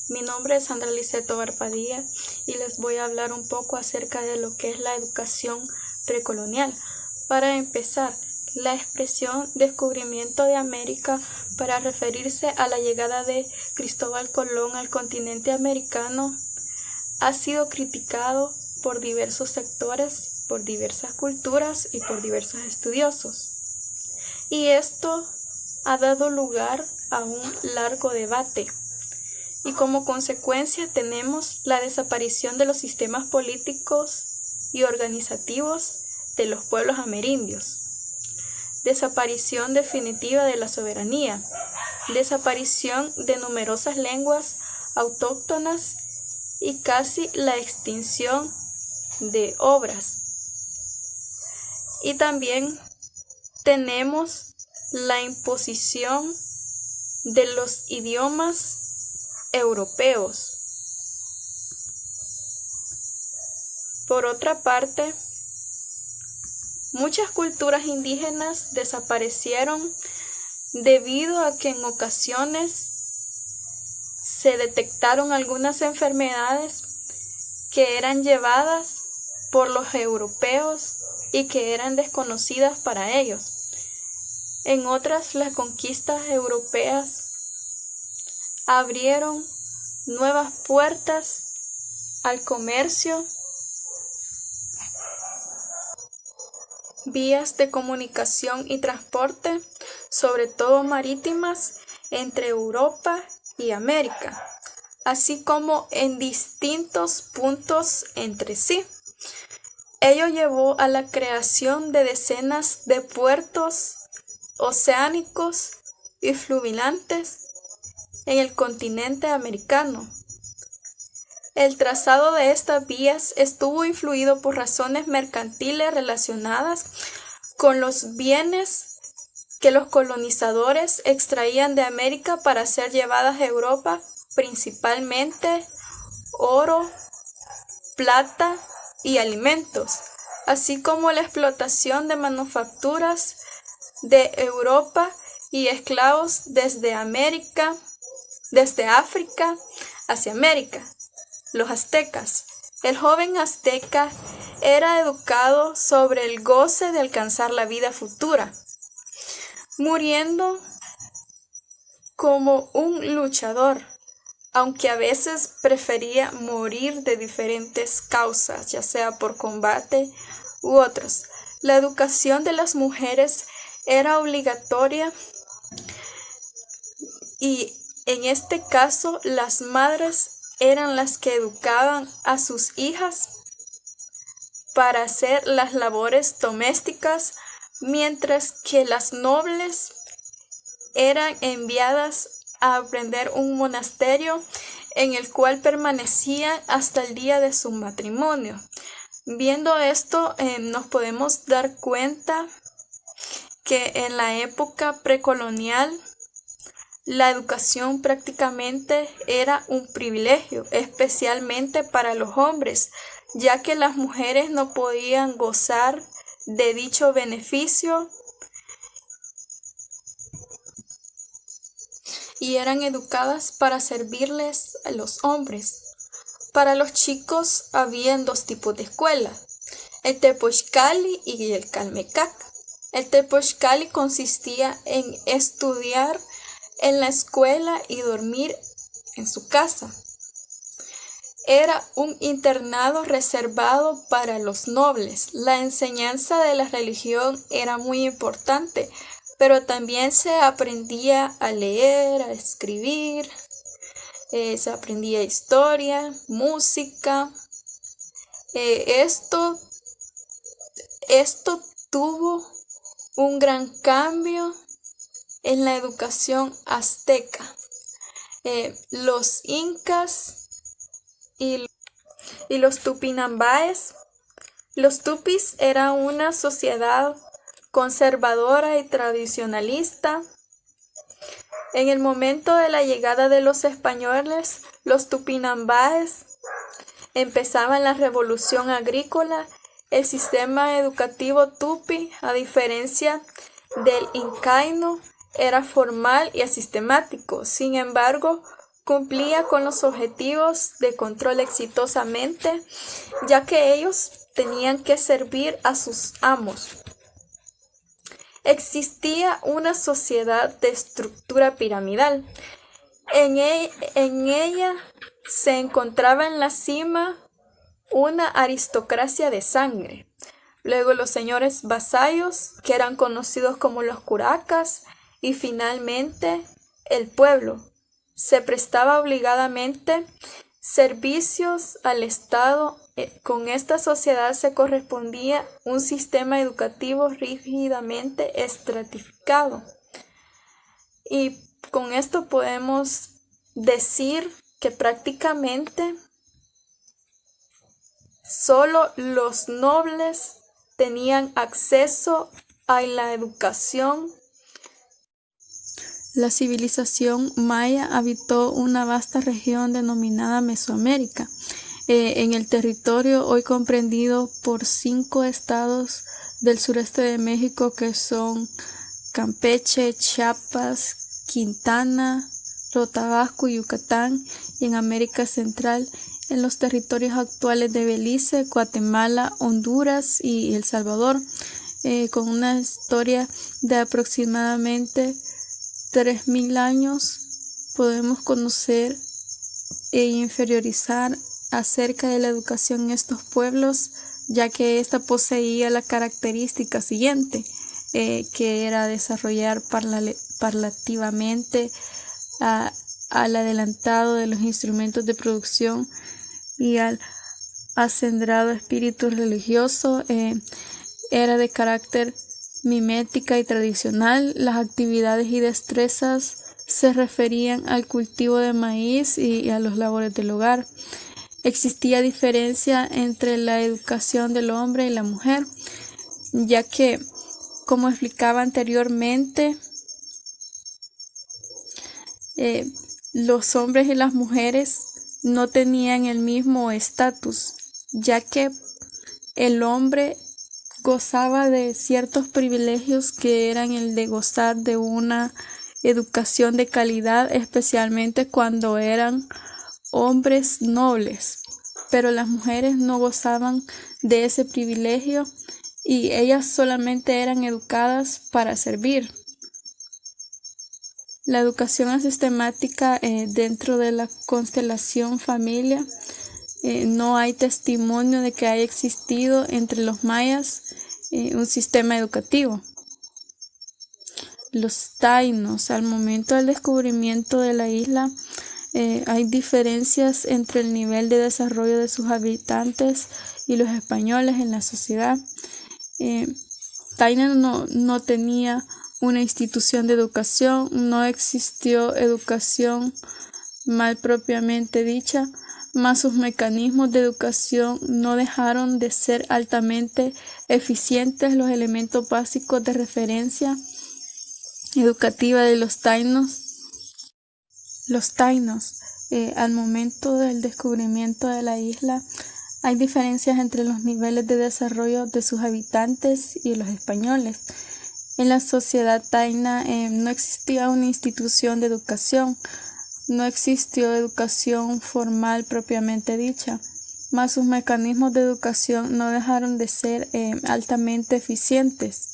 Mi nombre es Sandra Liceto Barbadía y les voy a hablar un poco acerca de lo que es la educación precolonial. Para empezar, la expresión descubrimiento de América para referirse a la llegada de Cristóbal Colón al continente americano ha sido criticado por diversos sectores, por diversas culturas y por diversos estudiosos. Y esto ha dado lugar a un largo debate. Y como consecuencia tenemos la desaparición de los sistemas políticos y organizativos de los pueblos amerindios, desaparición definitiva de la soberanía, desaparición de numerosas lenguas autóctonas y casi la extinción de obras. Y también tenemos la imposición de los idiomas europeos. Por otra parte, muchas culturas indígenas desaparecieron debido a que en ocasiones se detectaron algunas enfermedades que eran llevadas por los europeos y que eran desconocidas para ellos. En otras, las conquistas europeas abrieron nuevas puertas al comercio, vías de comunicación y transporte, sobre todo marítimas, entre Europa y América, así como en distintos puntos entre sí. Ello llevó a la creación de decenas de puertos oceánicos y fluviantes en el continente americano. El trazado de estas vías estuvo influido por razones mercantiles relacionadas con los bienes que los colonizadores extraían de América para ser llevadas a Europa, principalmente oro, plata y alimentos, así como la explotación de manufacturas de Europa y esclavos desde África hacia América. Los aztecas. El joven azteca era educado sobre el goce de alcanzar la vida futura, muriendo como un luchador, aunque a veces prefería morir de diferentes causas, ya sea por combate u otros. La educación de las mujeres era obligatoria y en este caso las madres eran las que educaban a sus hijas para hacer las labores domésticas, mientras que las nobles eran enviadas a aprender un monasterio en el cual permanecían hasta el día de su matrimonio. Viendo esto, nos podemos dar cuenta que en la época precolonial la educación prácticamente era un privilegio, especialmente para los hombres, ya que las mujeres no podían gozar de dicho beneficio y eran educadas para servirles a los hombres. Para los chicos habían dos tipos de escuela, el Tepochcali y el Calmecac. El Tepochcali consistía en estudiar en la escuela y dormir en su casa. Era un internado reservado para los nobles. La enseñanza de la religión era muy importante, pero también se aprendía a leer, a escribir, se aprendía historia, música. Esto tuvo un gran cambio en la educación azteca. Los incas y los tupinambáes. Los tupis eran una sociedad conservadora y tradicionalista. En el momento de la llegada de los españoles, los tupinambáes empezaban la revolución agrícola. El sistema educativo tupi, a diferencia del incaíno, era formal y asistemático. Sin embargo, cumplía con los objetivos de control exitosamente, ya que ellos tenían que servir a sus amos. Existía una sociedad de estructura piramidal. En ella se encontraba en la cima una aristocracia de sangre. Luego los señores vasallos, que eran conocidos como los curacas, y finalmente el pueblo. Se prestaba obligadamente servicios al Estado. Con esta sociedad se correspondía un sistema educativo rígidamente estratificado. Y con esto podemos decir que prácticamente solo los nobles tenían acceso a la educación. La civilización maya habitó una vasta región denominada Mesoamérica, en el territorio hoy comprendido por 5 estados del sureste de México, que son Campeche, Chiapas, Quintana Roo, Tabasco y Yucatán, y en América Central en los territorios actuales de Belice, Guatemala, Honduras y El Salvador, con una historia de aproximadamente 3000 años. Podemos conocer e inferiorizar acerca de la educación en estos pueblos, ya que ésta poseía la característica siguiente, que era desarrollar parlativamente al adelantado de los instrumentos de producción y al acendrado espíritu religioso. Era de carácter mimética y tradicional. Las actividades y destrezas se referían al cultivo de maíz y a los labores del hogar. Existía diferencia entre la educación del hombre y la mujer, ya que, como explicaba anteriormente, los hombres y las mujeres no tenían el mismo estatus, ya que el hombre gozaba de ciertos privilegios que eran el de gozar de una educación de calidad, especialmente cuando eran hombres nobles, pero las mujeres no gozaban de ese privilegio y ellas solamente eran educadas para servir. La educación sistemática dentro de la constelación familia, no hay testimonio de que haya existido entre los mayas un sistema educativo. Los taínos, al momento del descubrimiento de la isla, hay diferencias entre el nivel de desarrollo de sus habitantes y los españoles en la sociedad. Taina no tenía una institución de educación, no existió educación mal propiamente dicha, mas sus mecanismos de educación no dejaron de ser altamente eficientes. Los elementos básicos de referencia educativa de los taínos. Al momento del descubrimiento de la isla, hay diferencias entre los niveles de desarrollo de sus habitantes y los españoles. En la sociedad taína no existía una institución de educación, no existió educación formal propiamente dicha, mas sus mecanismos de educación no dejaron de ser altamente eficientes.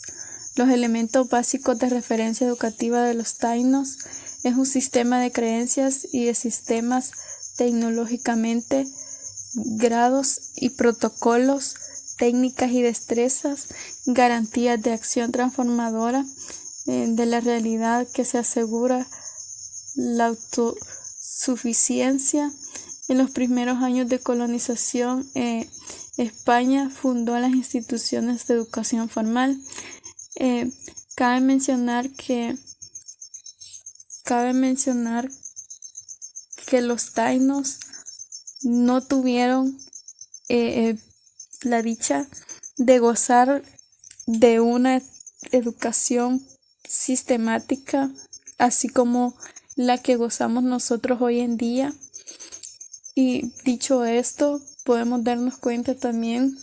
Los elementos básicos de referencia educativa de los taínos es un sistema de creencias y de sistemas tecnológicamente, grados y protocolos, técnicas y destrezas, garantías de acción transformadora de la realidad que se asegura la autosuficiencia. En los primeros años de colonización, España fundó las instituciones de educación formal. Cabe mencionar que los taínos no tuvieron la dicha de gozar de una educación sistemática, así como la que gozamos nosotros hoy en día. Y dicho esto, podemos darnos cuenta también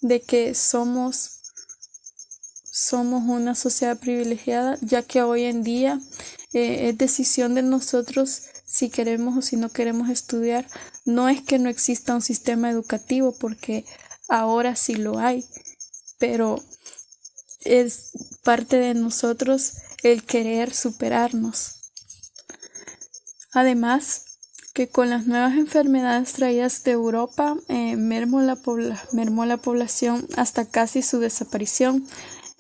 de que somos una sociedad privilegiada, ya que hoy en día es decisión de nosotros si queremos o si no queremos estudiar. No es que no exista un sistema educativo, porque ahora sí lo hay, pero es parte de nosotros el querer superarnos. Además, que con las nuevas enfermedades traídas de Europa, mermó la población hasta casi su desaparición.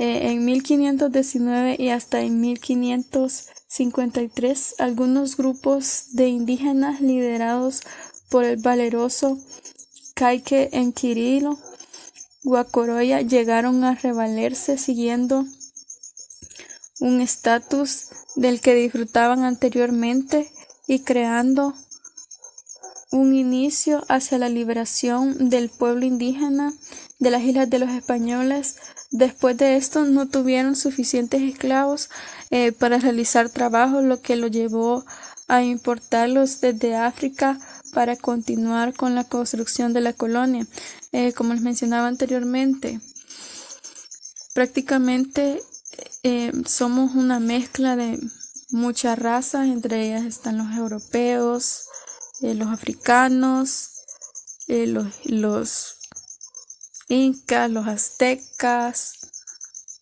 En 1519 y hasta en 1553, algunos grupos de indígenas liderados por el valeroso Caique Enquirilo Guacoroya llegaron a revalerse siguiendo un estatus del que disfrutaban anteriormente y creando un inicio hacia la liberación del pueblo indígena de las islas de los españoles. Después de esto no tuvieron suficientes esclavos para realizar trabajo, lo que lo llevó a importarlos desde África para continuar con la construcción de la colonia. Como les mencionaba anteriormente, prácticamente somos una mezcla de muchas razas, entre ellas están los europeos, los africanos, los incas, los aztecas,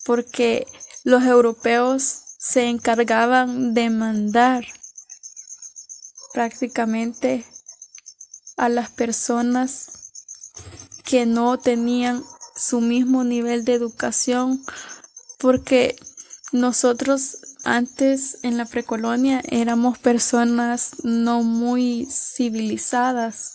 porque los europeos se encargaban de mandar prácticamente a las personas que no tenían su mismo nivel de educación, porque nosotros antes en la precolonia éramos personas no muy civilizadas,